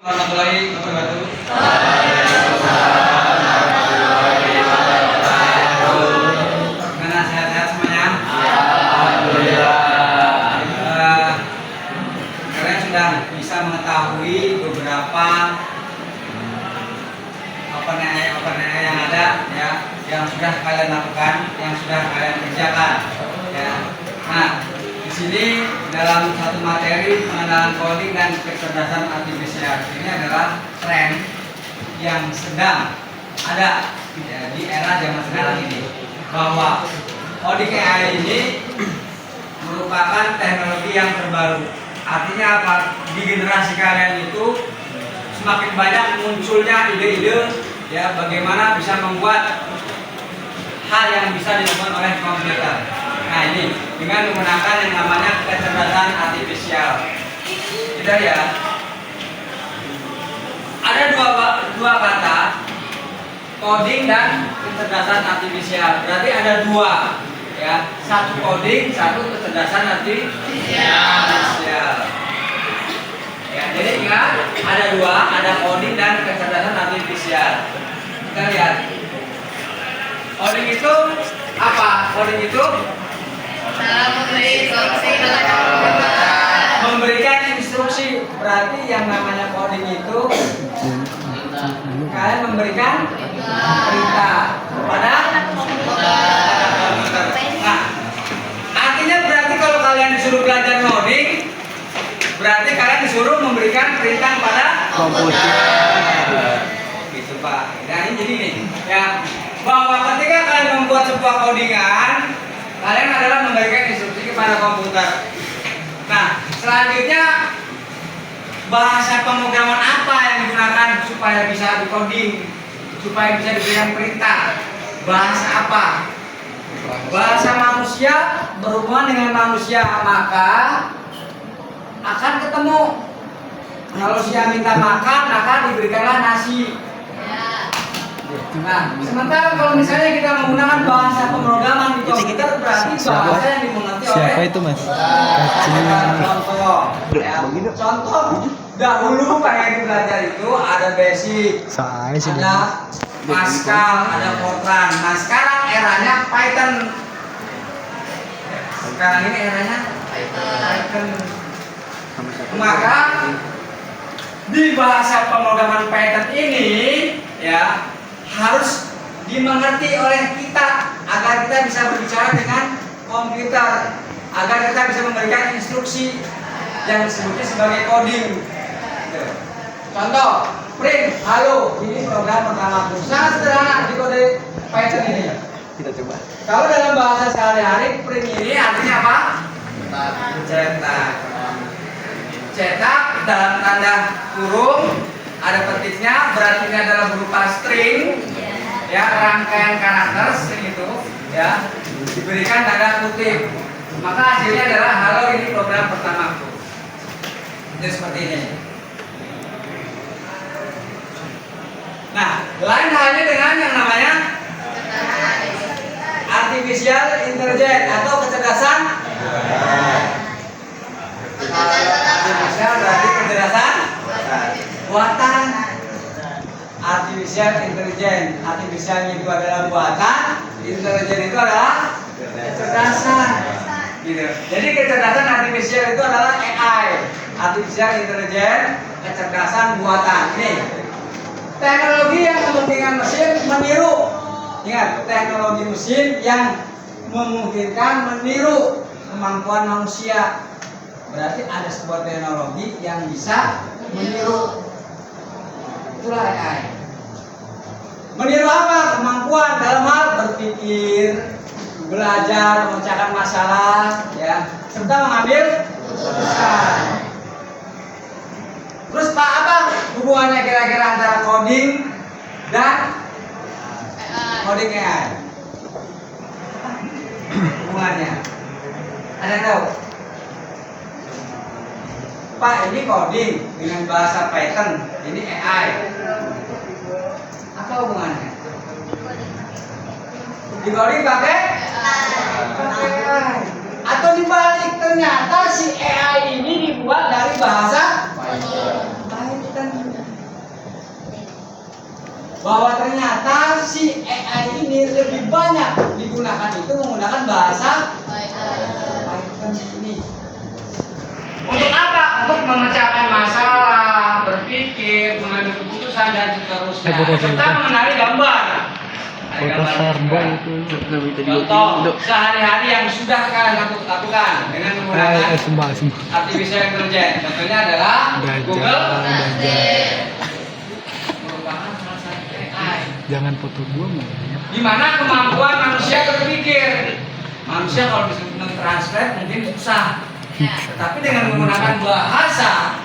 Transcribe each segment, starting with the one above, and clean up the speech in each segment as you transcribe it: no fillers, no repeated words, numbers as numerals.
Warahmatullahi wabarakatuh. Gimana sehat-sehat semuanya? Kalian sudah bisa mengetahui beberapa open AI yang ada, ya, yang sudah kalian lakukan, yang sudah kalian kerjakan, ya. Nah, di sini dalam satu materi pengenalan coding dan kecerdasan artifisial ini adalah tren yang sedang ada, ya, di era zaman sekarang ini, bahwa coding AI ini merupakan teknologi yang terbaru. Artinya apa? Di generasi kalian itu semakin banyak munculnya ide-ide, ya, bagaimana bisa membuat hal yang bisa dilakukan oleh komputer. Nah, ini dengan menggunakan yang namanya kecerdasan artifisial. Kita lihat ada dua kata, coding dan kecerdasan artifisial. Berarti ada dua, ya, satu coding, satu kecerdasan artifisial. Ya, jadi ingat ada dua, ada coding dan kecerdasan artifisial. Kita lihat. Coding itu apa? Coding itu memberikan instruksi. Berarti yang namanya coding itu kalian memberikan perintah kepada komputer. Nah, artinya berarti kalau kalian disuruh belajar coding, berarti kalian disuruh memberikan perintah kepada komputer. Gitu, Pak. Nah, ini jadi nih, ya, bahwa ketika kalian membuat sebuah codingan, kalian adalah memberikan instruksi kepada komputer. Nah, selanjutnya bahasa pemrograman apa yang digunakan supaya bisa di-coding, supaya bisa diberikan perintah? Bahasa apa? Bahasa manusia, berhubungan dengan manusia, maka akan ketemu. Kalau dia minta makan, maka diberikanlah nasi. Nah, sementara kalau misalnya kita menggunakan bahasa pemrograman di komputer, berarti bahasa yang dimengerti oleh siapa itu, Mas? Contoh, ya, contoh dahulu pengen belajar itu ada basic, ada Pascal, ada Fortran. Nah, sekarang eranya Python. Sekarang ini eranya Python. Maka di bahasa pemrograman Python ini, ya, harus dimengerti oleh kita agar kita bisa berbicara dengan komputer, agar kita bisa memberikan instruksi yang disebutnya sebagai coding. Contoh, print halo, ini program pertama. Sangat sederhana di kode Python ini. Kita coba. Kalau dalam bahasa sehari-hari, print ini artinya apa? Cetak. Cetak dalam tanda kurung, ada petiknya, berarti ini adalah berupa string, ya, rangkaian karakter string itu, ya, diberikan tanda kutip. Maka hasilnya adalah halo, ini program pertamaku. Itu seperti ini. Nah, lain halnya dengan yang namanya artificial intelligence atau kecerdasan. Artificial berarti kecerdasan buatan. Artificial intelligence, artificialnya itu adalah buatan, intelligence itu adalah kecerdasan, gitu. Jadi kecerdasan artificial itu adalah AI, artificial intelligence, kecerdasan buatan. Ini teknologi yang kepentingan mesin meniru. Ingat, teknologi mesin yang memungkinkan meniru kemampuan manusia. Berarti ada sebuah teknologi yang bisa meniru. Itulah AI. Meniru apa? Kemampuan dalam hal berpikir, belajar, memecahkan masalah, ya, serta mengambil keputusan. Terus Pak, apa hubungannya kira-kira antara coding dan coding AI? Hubungannya? Ada yang tahu? Pak, ini coding dengan bahasa Python, ini AI. Apa hubungannya? Di coding pakai AI. Atau dibalik, ternyata si AI ini dibuat dari bahasa Python. bahwa ternyata si AI ini lebih banyak digunakan itu menggunakan bahasa Python ini. Untuk apa? Untuk memecahkan masalah, berpikir, mengambil keputusan dan seterusnya. Serta mengenali gambar. Foto Starboy itu. Contoh sehari-hari yang sudah kalian lakukan dengan menggunakan artificial intelligence. Contohnya adalah Google. Merupakan salah satu AI. Jangan foto gua mah. Di mana kemampuan manusia berpikir. Manusia kalau bisa mentranslate mungkin susah. Tapi dengan menggunakan bahasa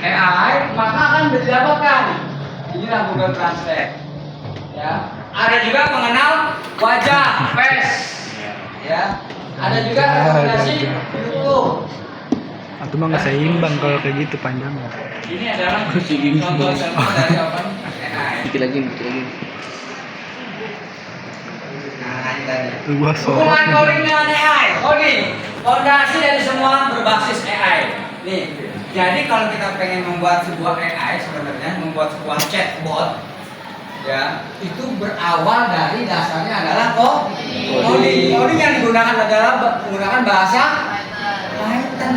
AI maka akan didapatkan. Inilah Google Translate. Ya. Ada juga mengenal wajah, face. Ya. Ada juga rekomendasi YouTube. Atau mah nggak seimbang kalau kayak gitu panjangnya. Ini adalah contoh dari apa? AI. Dikit lagi. Nah, ini tadi. Luas Hubungan coding dengan AI. Coding, fondasi dari semua berbasis AI. Nih, jadi kalau kita pengen membuat sebuah AI sebenarnya membuat sebuah chatbot, ya itu berawal dari dasarnya adalah coding. Coding yang digunakan adalah menggunakan bahasa Python.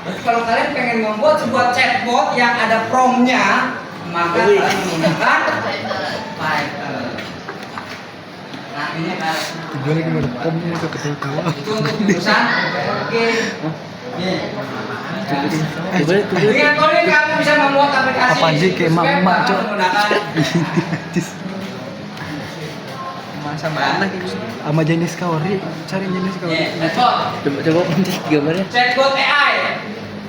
Jadi kalau kalian pengen membuat sebuah chatbot yang ada prompt-nya, maka kalian menggunakan Python. Nah ini harus. Gue lagi merekam ke ketawa. Itu untuk jurusan. Oke. Nih. Dengan coding kamu bisa membuat aplikasi. Apa sih kayak emak-emak, Cok? Menggunakan Masa mana gitu? Sama jenis kaori, cari jenis kaori. Coba kunci gambarnya. Chatbot AI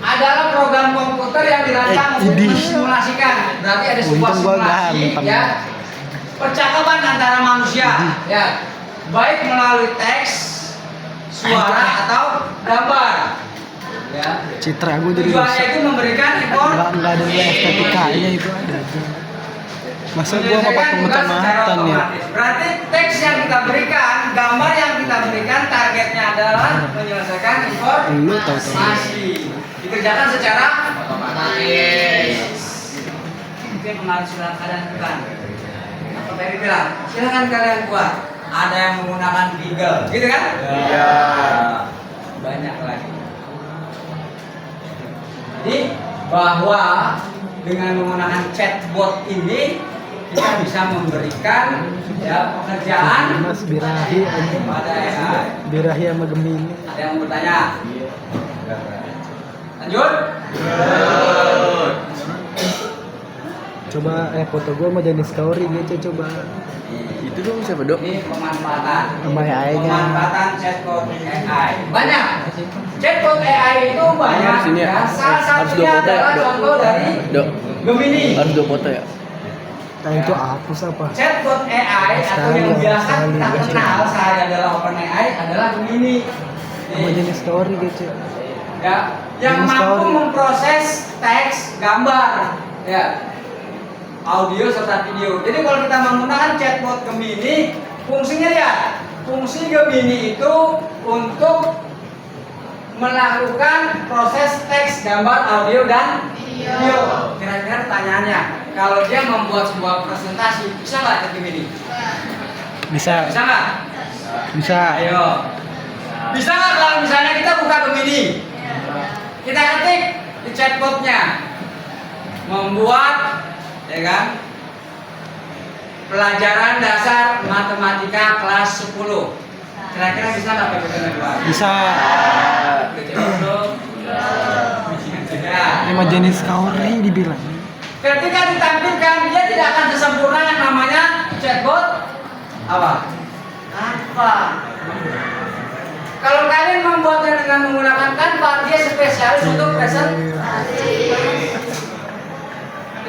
adalah program komputer yang dirancang untuk mensimulasikan. Berarti ada sebuah Untung gua simulasi ganteng. ya. Percakapan antara manusia ya. Baik melalui teks, suara atau gambar. Ya. Citra gue jadi Tujuannya rusak. itu memberikan Nggak ada estetikanya itu ada aja. Masa gua mau pakai kacamata ya? Berarti teks yang kita berikan, gambar yang kita berikan, targetnya adalah menyelesaikan Lu tahu. informasi. Dikerjakan secara otomatis. Itu yang kemarin sudah kalian bukan. Apa tadi bilang? Silakan kalian buat. Ada yang menggunakan Google, gitu kan? Iya. Banyak lagi. Jadi bahwa dengan menggunakan chatbot ini kita bisa memberikan ya pekerjaan Mas Birahi aja. pada AI. Birahi sama Gemini. Ada yang mau bertanya? Lanjut? Coba foto gua sama jenis kaori gitu coba. Itu dong siapa dok? Ini pemanfaatan. Sama AI-nya. Pemanfaatan chatbot AI. Banyak. Chatbot AI itu banyak. Harus ini ya? Ya. Salah Harus satunya dua foto ya, adalah Dok? contoh dari Dok, Gemini. harus 2 foto ya? Nah itu hapus apa? Chatbot AI atau yang biasa kita kenal sehari adalah OpenAI adalah Gemini. Sama jenis kaori gitu. Ya, yang Jenis mampu kaori. memproses teks, gambar, ya, audio serta video. Jadi kalau kita menggunakan chatbot Gemini, fungsinya lihat, fungsi Gemini itu untuk melakukan proses teks, gambar, audio dan video. Kira-kira pertanyaannya, kalau dia membuat sebuah presentasi, bisa nggak chat Gemini? Bisa. Bisa nggak? Bisa. Ayo. Bisa nggak kalau misalnya kita buka Gemini? Kita ketik di chatbotnya membuat, ya kan? Pelajaran dasar matematika kelas 10. Kira-kira bisa nggak pakai Gemini? Bisa. Ya. Sama jenis kaori dibilang. Ketika ditampilkan dia tidak akan sesempurna yang namanya chatbot apa? Canva. Kalau kalian membuatnya dengan menggunakan Canva, dia spesialis untuk presentasi.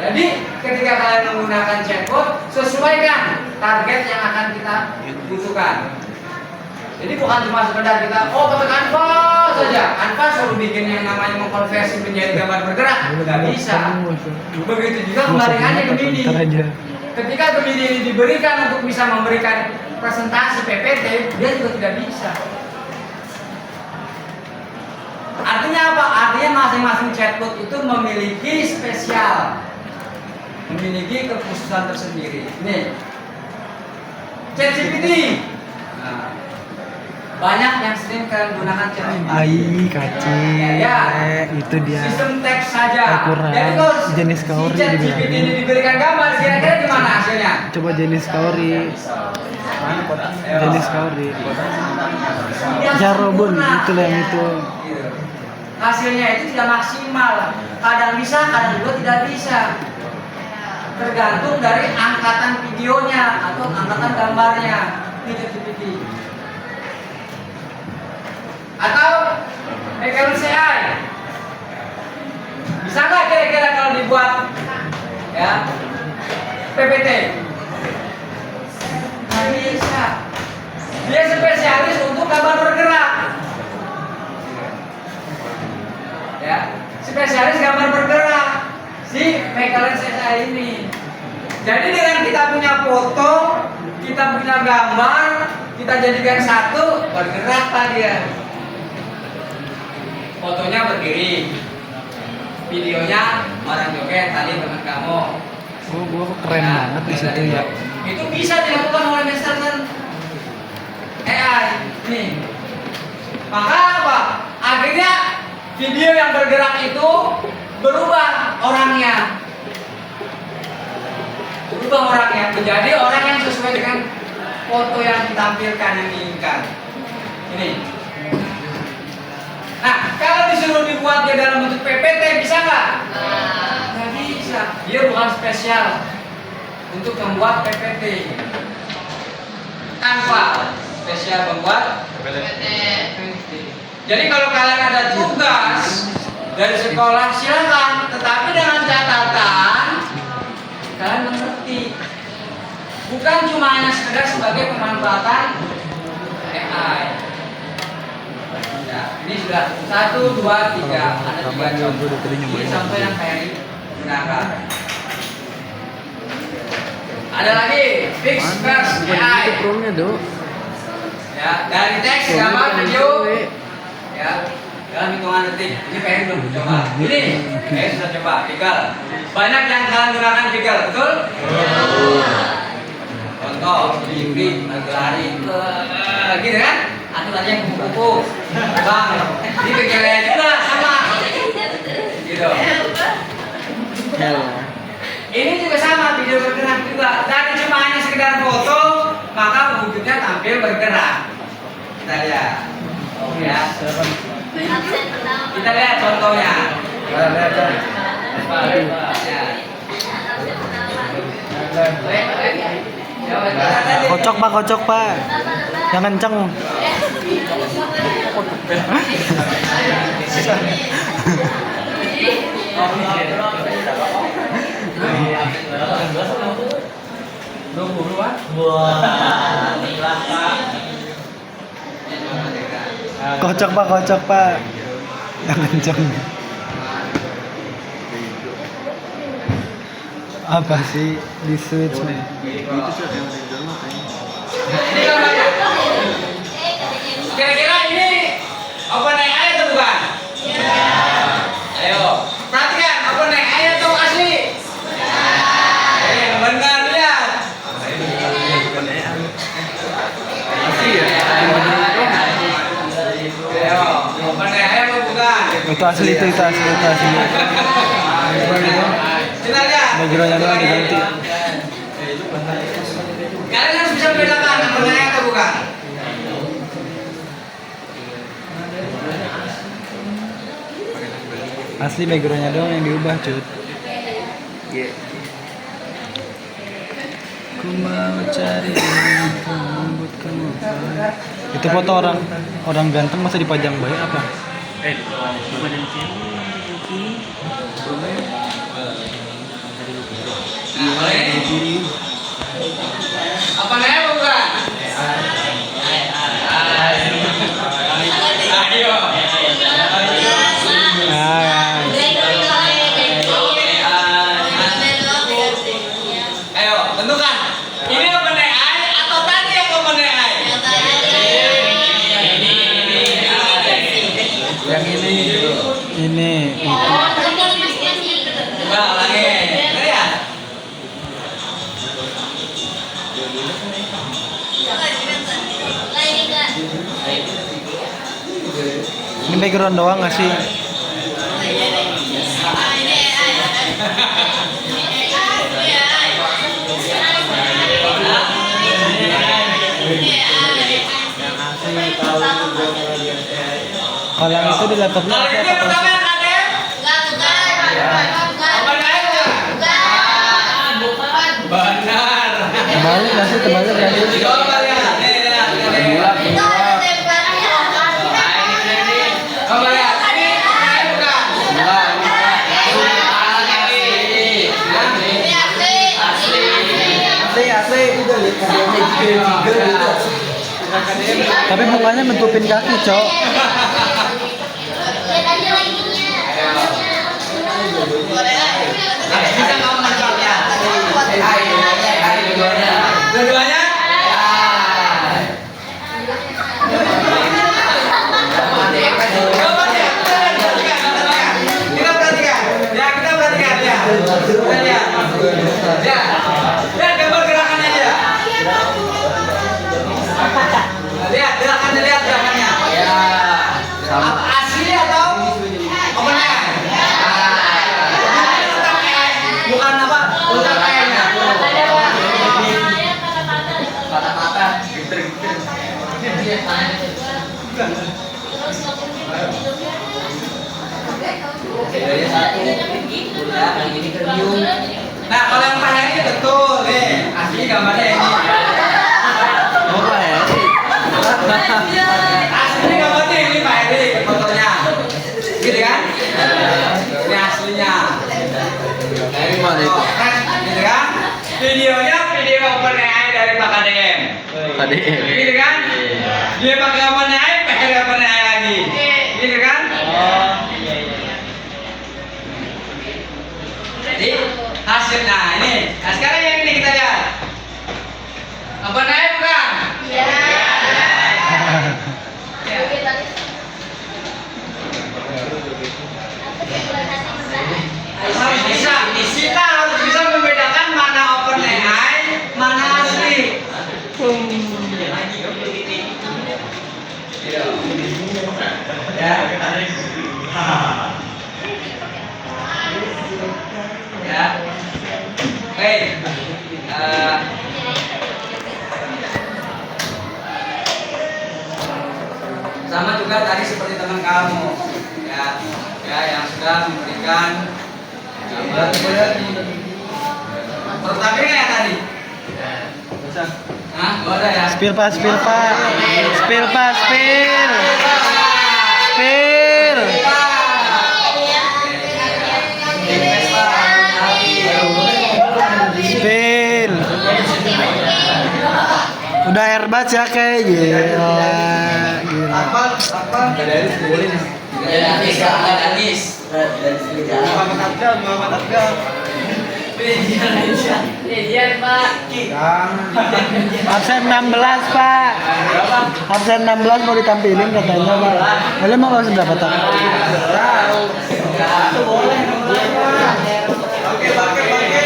Jadi ketika kalian menggunakan chatbot, sesuaikan target yang akan kita butuhkan. Jadi bukan cuma sekedar kita pakai Canva saja. Canva suruh bikin yang namanya mengkonversi menjadi gambar bergerak, nggak bisa. Begitu juga kembaliannya Gemini. Ketika Gemini ini diberikan untuk bisa memberikan presentasi PPT, dia juga tidak bisa. Artinya apa? Artinya masing-masing chatbot itu memiliki spesial. memiliki kekhususan tersendiri. Nih, ChatGPT. Nah, banyak yang sering kalian gunakan ChatGPT. Ai kacing. Ya. Itu dia. Sistem teks saja. Kurang. Jadi kalau Jenis si kaori ChatGPT dibilangin. ini diberikan gambar, kira-kira gimana hasilnya? Coba jenis kaori. Jenis kaori. Jarobun itulah yang itu. Gitu. Hasilnya itu tidak maksimal. Kadang bisa, kadang juga tidak bisa. Tergantung dari angkatan videonya atau angkatan gambarnya. Ini ChatGPT. Atau Mechanics AI. Bisa nggak kira-kira kalau dibuat ya PPT? Nggak bisa. Dia spesialis untuk gambar bergerak. Ya, spesialis gambar bergerak si Mechanics AI ini. Jadi dengan kita punya foto, kita punya gambar, kita jadikan satu, bergeraklah dia. Fotonya berdiri, videonya orang joget tadi teman kamu. Gua keren banget di situ ya. Itu bisa dilakukan oleh Master AI. Nih. Maka apa? Akhirnya video yang bergerak itu berubah orangnya. Berubah orangnya menjadi orang yang sesuai dengan foto yang ditampilkan yang diinginkan. Ini. Nah, kalau disuruh dibuat dia dalam bentuk PPT bisa nggak? Nggak bisa. Dia bukan spesial untuk membuat PPT. Tanpa spesial membuat PPT. Jadi kalau kalian ada tugas dari sekolah silakan, tetapi dengan catatan kalian mengerti. Bukan cuma hanya sekedar sebagai pemanfaatan AI. Ya, ini sudah 1, 2, 3. Ada 3 contoh. Ini contoh yang kayak gunakan. Ada lagi fix first AI. Itu promnya dong. Ya, dari teks, gambar, video. Ya, dalam hitungan detik. Ini pengen belum coba. Ini, sudah coba. Begal. Banyak yang kalian gunakan begal, betul? Contoh, Jibri, lari, gitu kan? Atau tadi yang kupu-kupu, bang, ini begalnya juga sama, gitu. Ini juga sama, video bergerak juga. Dan cuma hanya sekedar foto, maka wujudnya tampil bergerak. Kita lihat, ya. Kita lihat contohnya. Kocok pak. Yang kenceng. Kocok pak. Yang kenceng. Apa sih di switch nih? Ini gambarnya. Kira-kira ini OpenAI atau bukan? Ayo, perhatikan OpenAI atau asli? Benar lihat. Asli ya? Ayo, OpenAI atau bukan? Itu asli. Kita lihat. Backgroundnya doang diganti. Kalian harus bisa membedakan OpenAI atau bukan? Asli backgroundnya doang yang diubah cut. Ku mau cari buat kamu. Itu foto orang ganteng masa dipajang bayi apa? OpenAI atau bukan? Ayo. Ayo, tentukan. Ini OpenAI atau tadi yang OpenAI? Yang ini itu. Coba lagi. Lihat. background doang nggak sih? Kalau yang itu di laptopnya Nah, ini pertama yang ada. Benar. terbalik nggak sih? Terbalik nggak sih? Coba lihat. Nih, lihat. Coba lihat. Ini bukan. Asli itu lihat. Tapi mukanya mentupin kaki, Cok. Bisa nggak menangkapnya? Dua-duanya? Coba lihat. Kita perhatikan. Ya, kita perhatikan ya. Kita lihat. Ya. Lihat gambar gerakannya dia. Lihat gerakannya, lihat gerakannya. Ya. Apa asli atau open air? Bukan apa? Bukan airnya. Mata-mata. Nah, kalau yang pakai ini betul nih. Asli gambarnya ini. Apa ya? Asli gambarnya ini Pak Eri fotonya. Gitu kan? Ini aslinya. Dari mana itu? Gitu kan? Videonya video OpenAI dari Pak KDM. KDM. Gitu kan? Dia pakai OpenAI, pakai OpenAI lagi. Gitu kan? Jadi hasilnya ini. Nah, sekarang yang ini kita lihat. OpenAI bukan? Harus bisa, kita harus bisa membedakan mana OpenAI, mana asli. Ya. Ya. Oke. Sama juga tadi seperti teman kamu, ya yang sudah memberikan pertama ya tadi. Hah? Oh, ada ya. Spill Pak, spill Pak. Spill Pak, spill. Spill. Spill. Udah airbat ya kayak gila. Gila. Absen 16 Pak. Absen 16 mau ditampilin katanya Pak. Boleh mau harus berapa tak?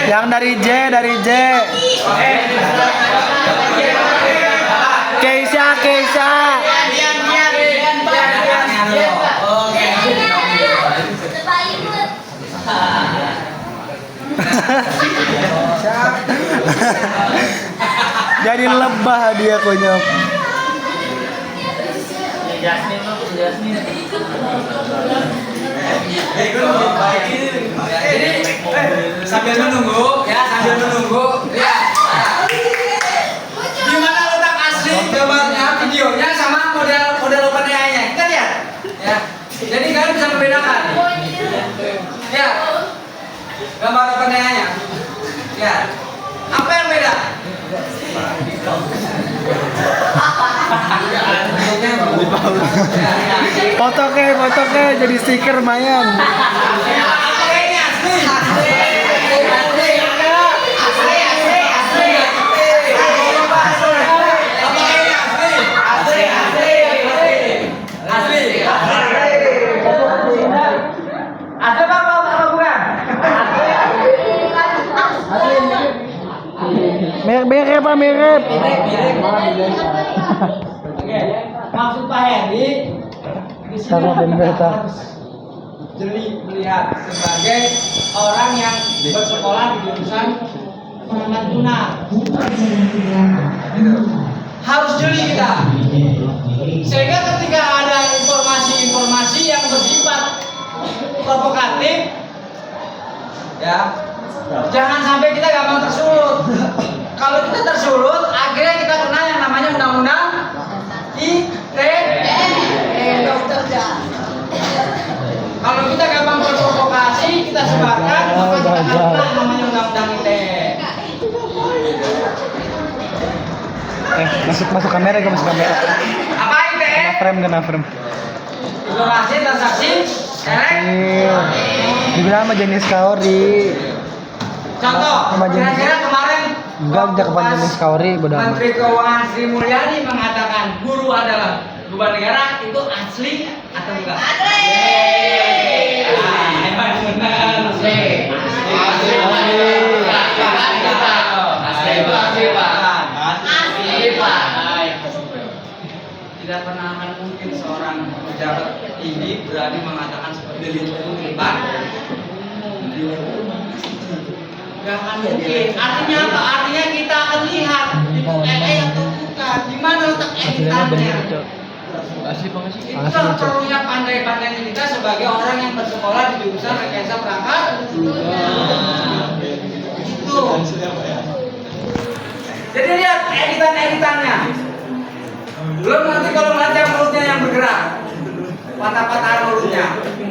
Yang dari J, dari J. Keisha, Keisha. Jadi lebah dia konyol. Jadi sambil menunggu, ya sambil menunggu, ya. Di mana letak asli gambarnya, videonya sama model OpenAI-nya? Kita lihat, ya. Jadi kalian bisa membedakan. Ya. Gambar OpenAI-nya. Ya. Apa yang beda? Foto ke jadi stiker lumayan. Mirip Pak, mirip. Oke, maksud Pak Heri di sini Sama Ben kita Beta. harus jeli melihat sebagai orang yang bersekolah di jurusan perangkat lunak. Gitu. Harus jeli kita. Sehingga ketika ada informasi-informasi yang bersifat provokatif, ya, jangan sampai kita gampang tersulut. Kalau kita tersulut, akhirnya kita kena yang namanya undang-undang ITE. Kalau kita gampang berprovokasi, kita sebarkan, maka kita akan kena yang namanya undang-undang ITE. Masuk kamera, masuk kamera. Apa ITE? Kena frame. Informasi transaksi elektronik. Dibilang sama jenis kaori. Contoh, kira-kira kemarin Enggak, waktu kepan pas jenis kaori bodoh amat. Menteri Keuangan Sri Mulyani mengatakan guru adalah beban negara, itu asli atau enggak? Asli. Emang benar. Asli. Tidak pernah akan mungkin seorang pejabat tinggi berani mengatakan seperti itu depan. Gak akan mungkin. Artinya apa? Artinya kita akan lihat itu atau bukan. Di mana letak editannya? Itu perlunya pandai-pandainya kita sebagai orang yang bersekolah di jurusan rekayasa perangkat. Itu. Jadi lihat editan-editannya. Belum nanti kalau melihat yang mulutnya yang bergerak, patah-patah mulutnya,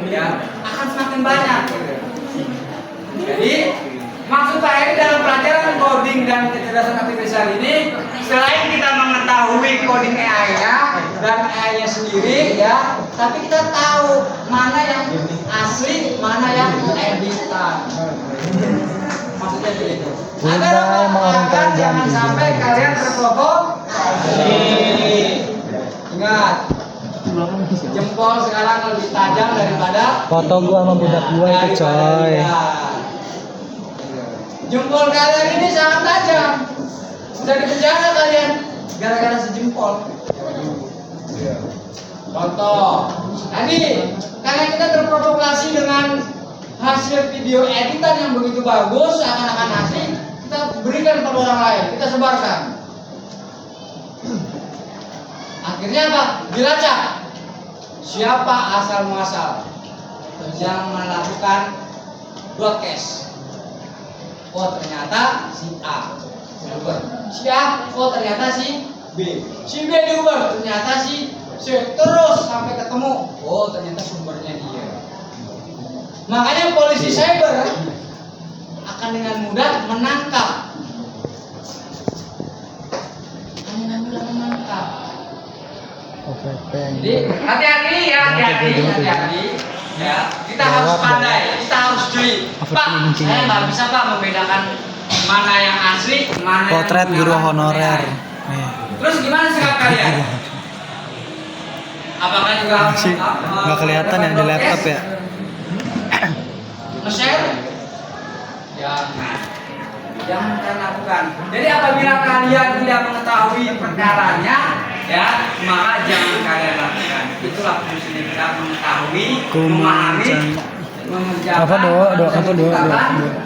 ya akan semakin banyak. Jadi maksud saya dalam pelajaran coding dan kecerdasan artifisial ini, selain kita mengetahui coding AI-nya dan AI-nya sendiri, ya, tapi kita tahu mana yang asli, mana yang editan. Maksudnya begitu. Agar jangan sampai kalian terprovokasi. Ingat, jempol sekarang lebih tajam daripada Foto gua sama budak gua itu coy. Jempol kalian ini sangat tajam. Bisa dipenjara kalian gara-gara sejempol. Contoh, tadi karena kita terprovokasi dengan hasil video editan yang begitu bagus, akan asli, kita berikan kepada orang lain, kita sebarkan. Akhirnya apa? Dilacak. Siapa asal muasal yang melakukan broadcast? Oh ternyata si A diuber. Si A, oh ternyata si B. Si B diuber, ternyata si C. Terus sampai ketemu. Oh ternyata sumbernya dia. Makanya polisi cyber akan dengan mudah menangkap. Jadi hati-hati ya, hati-hati. Ya, kita harus pandai, kita harus jeli. Pak, saya nggak bisa Pak membedakan mana yang asli, mana Potret yang guru bukan. honorer. Terus gimana sikap kalian? Apakah juga harus Masih nggak kelihatan ya di laptop ya? Nge-share? Jangan kalian lakukan. Jadi apabila kalian tidak mengetahui perkaranya, ya maka jangan kalian lakukan. Itulah fungsinya kita mengetahui, memahami, mengerjakan. Apa doa?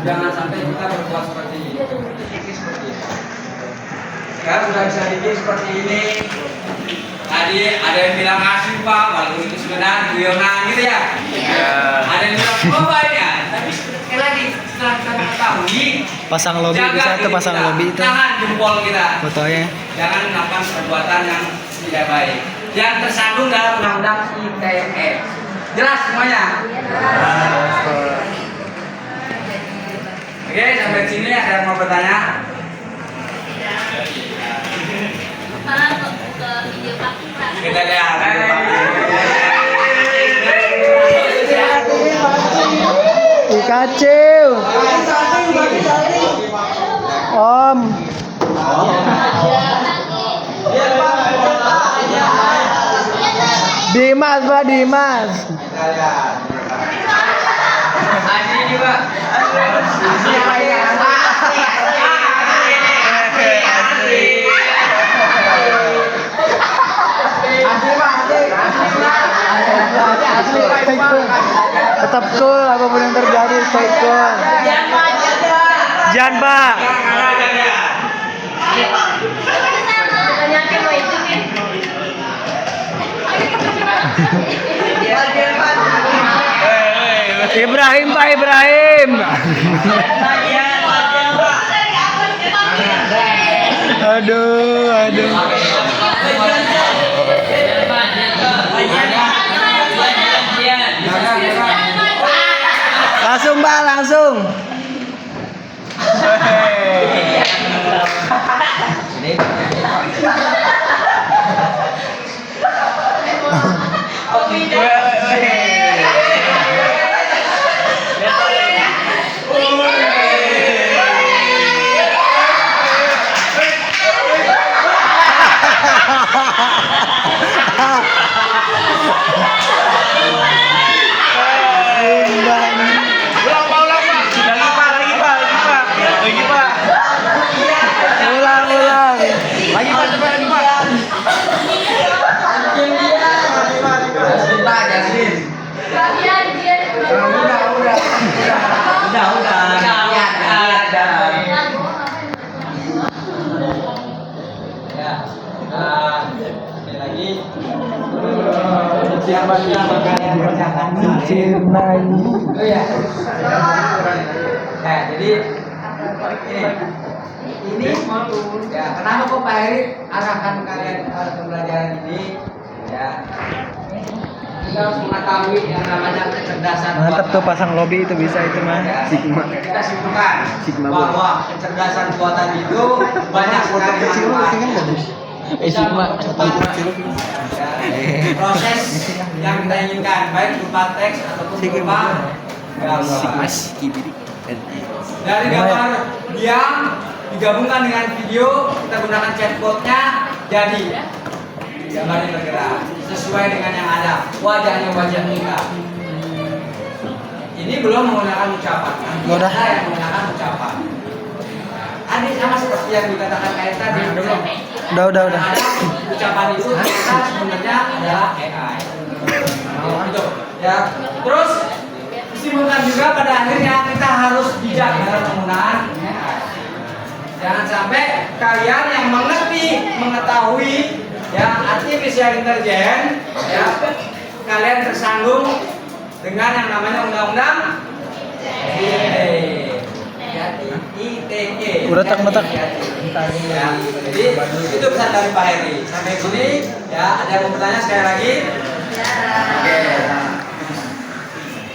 Jangan sampai kita berbuat seperti ini. Seperti ini. Sekarang sudah bisa bikin seperti ini. Tadi ada yang bilang asli Pak, walaupun itu sebenarnya guyonan gitu ya. Ada yang bilang coba ya. Tapi sekali lagi setelah kita mengetahui, Pasang lobby jaga bisa diri tuh, pasang kita. lobby itu. Jangan jempol kita. Fotonya. Jangan melakukan perbuatan yang tidak baik. Yang tersandung dalam undang-undang ITE. Jelas semuanya? Oke, sampai sini ada yang mau bertanya? Kita lihat. Kacau. Om. Dimas, Pak Dimas. Kita lihat. Asli juga. Asli apa ya? Asli Pak. Jangan Pak. Ibrahim Pak Ibrahim. Aduh. Langsung Pak, langsung. Ulang. Lagi Pak, coba lagi Pak. Sebentar, Jasmin. Ya. Sekali lagi. Siapa yang kalian kerjakan kemarin? Oh ya. Nah, jadi ini ya kenapa kok Pak Heri arahkan kalian pembelajaran ini ya kita harus mengetahui yang namanya kecerdasan Mantap tuh buatan. pasang lobby itu bisa itu mah. Ya, Sigma. kita simpulkan Sigma bahwa kecerdasan buatan itu banyak sekali manfaat. Sigma. Ya, proses yang kita inginkan baik berupa teks ataupun berupa gambar. Dari gambar diam digabungkan dengan video, kita gunakan chatbotnya, jadi gambarnya bergerak sesuai dengan yang ada, wajahnya wajah kita. Ini belum menggunakan ucapan, nanti Udah. ada yang menggunakan ucapan. Adik sama seperti yang dikatakan kayak tadi, belum. Udah. Ada ucapan itu ternyata sebenarnya adalah AI. Gitu, ya. Terus simpulkan juga pada akhirnya kita harus bijak dalam penggunaan AI. Jangan sampai kalian yang mengetahui ya artificial intelligence ya kalian tersandung dengan yang namanya undang-undang ITE. Udah tak. Ya, jadi itu pesan dari Pak Heri. Sampai sini ya ada yang mau bertanya sekali lagi.